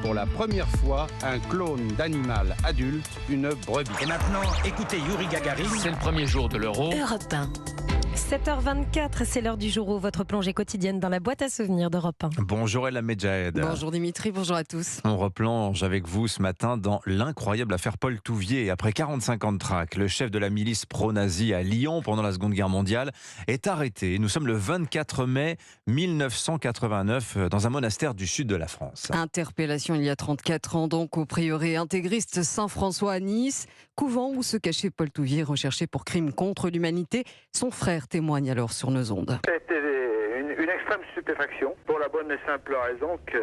pour la première fois un clone d'animal adulte, une brebis. Et maintenant, écoutez Yuri Gagarin. C'est le premier jour de l'Euro. Europe 1. 7h24, c'est l'heure du jour où votre plongée quotidienne dans la boîte à souvenirs d'Europe 1. Bonjour Elam Medjahed. Bonjour Dimitri, bonjour à tous. On replonge avec vous ce matin dans l'incroyable affaire Paul Touvier. Après 45 ans de traque, le chef de la milice pro-nazie à Lyon pendant la Seconde Guerre mondiale est arrêté. Nous sommes le 24 mai 1989 dans un monastère du sud de la France. Interpellation il y a 34 ans donc au prieuré intégriste Saint-François à Nice, couvent où se cachait Paul Touvier, recherché pour crimes contre l'humanité. Son frère témoigne alors sur nos ondes. C'était une extrême stupéfaction pour la bonne et simple raison que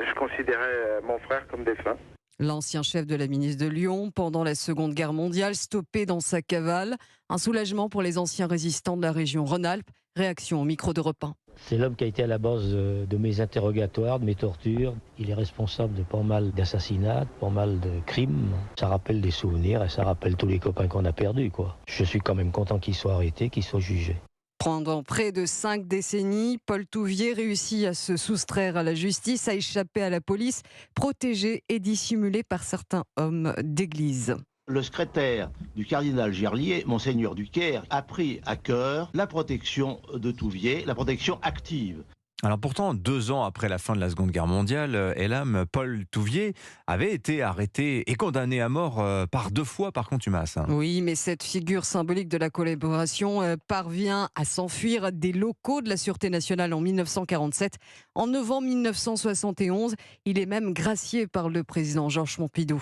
je considérais mon frère comme défunt. L'ancien chef de la milice de Lyon, pendant la Seconde Guerre mondiale, stoppé dans sa cavale. Un soulagement pour les anciens résistants de la région Rhône-Alpes. Réaction au micro d'Europe 1. C'est l'homme qui a été à la base de mes interrogatoires, de mes tortures. Il est responsable de pas mal d'assassinats, de pas mal de crimes. Ça rappelle des souvenirs et ça rappelle tous les copains qu'on a perdus, quoi. Je suis quand même content qu'il soit arrêté, qu'il soit jugé. Pendant près de 5 décennies, Paul Touvier réussit à se soustraire à la justice, à échapper à la police, protégé et dissimulé par certains hommes d'église. Le secrétaire du cardinal Gerlier, Monseigneur Ducaire, a pris à cœur la protection de Touvier, la protection active. Alors pourtant, 2 ans après la fin de la Seconde Guerre mondiale, Elam, Paul Touvier avait été arrêté et condamné à mort par 2 fois par contumace. Oui, mais cette figure symbolique de la collaboration parvient à s'enfuir des locaux de la Sûreté nationale en 1947. En novembre 1971, il est même gracié par le président Georges Pompidou.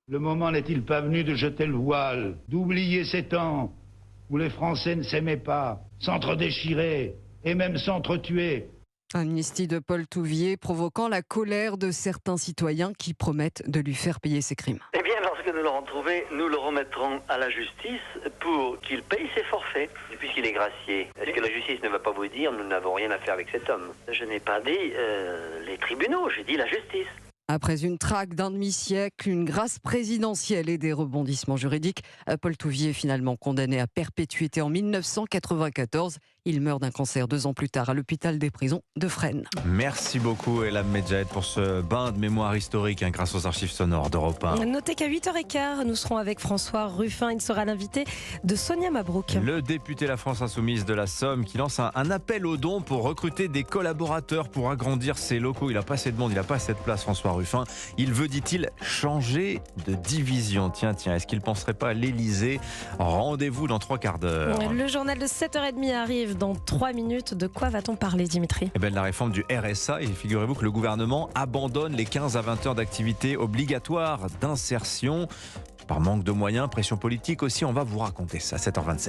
Le moment n'est-il pas venu de jeter le voile, d'oublier ces temps où les Français ne s'aimaient pas, s'entre-déchiraient et même s'entre-tuaient? Amnistie de Paul Touvier provoquant la colère de certains citoyens qui promettent de lui faire payer ses crimes. Eh bien, lorsque nous l'aurons trouvé, nous le remettrons à la justice pour qu'il paye ses forfaits, puisqu'il est gracié. Est-ce que la justice ne va pas vous dire « nous n'avons rien à faire avec cet homme » Je n'ai pas dit les tribunaux, j'ai dit la justice. Après une traque d'un demi-siècle, une grâce présidentielle et des rebondissements juridiques, Paul Touvier est finalement condamné à perpétuité en 1994. Il meurt d'un cancer 2 ans plus tard à l'hôpital des prisons de Fresnes. Merci beaucoup Elam Medjahed pour ce bain de mémoire historique grâce aux archives sonores d'Europe 1. Notez qu'à 8h15, nous serons avec François Ruffin. Il sera l'invité de Sonia Mabrouk. Le député La France Insoumise de la Somme qui lance un appel aux dons pour recruter des collaborateurs pour agrandir ses locaux. Il n'a pas assez de monde, il n'a pas assez de place, François Ruffin. Il veut, dit-il, changer de division. Tiens, est-ce qu'il ne penserait pas à l'Élysée? Rendez-vous dans 3 quarts d'heure. Le journal de 7h30 arrive dans 3 minutes. De quoi va-t-on parler, Dimitri? De la réforme du RSA. Et figurez-vous que le gouvernement abandonne les 15 à 20 heures d'activité obligatoire d'insertion par manque de moyens, pression politique aussi. On va vous raconter ça à 7h27.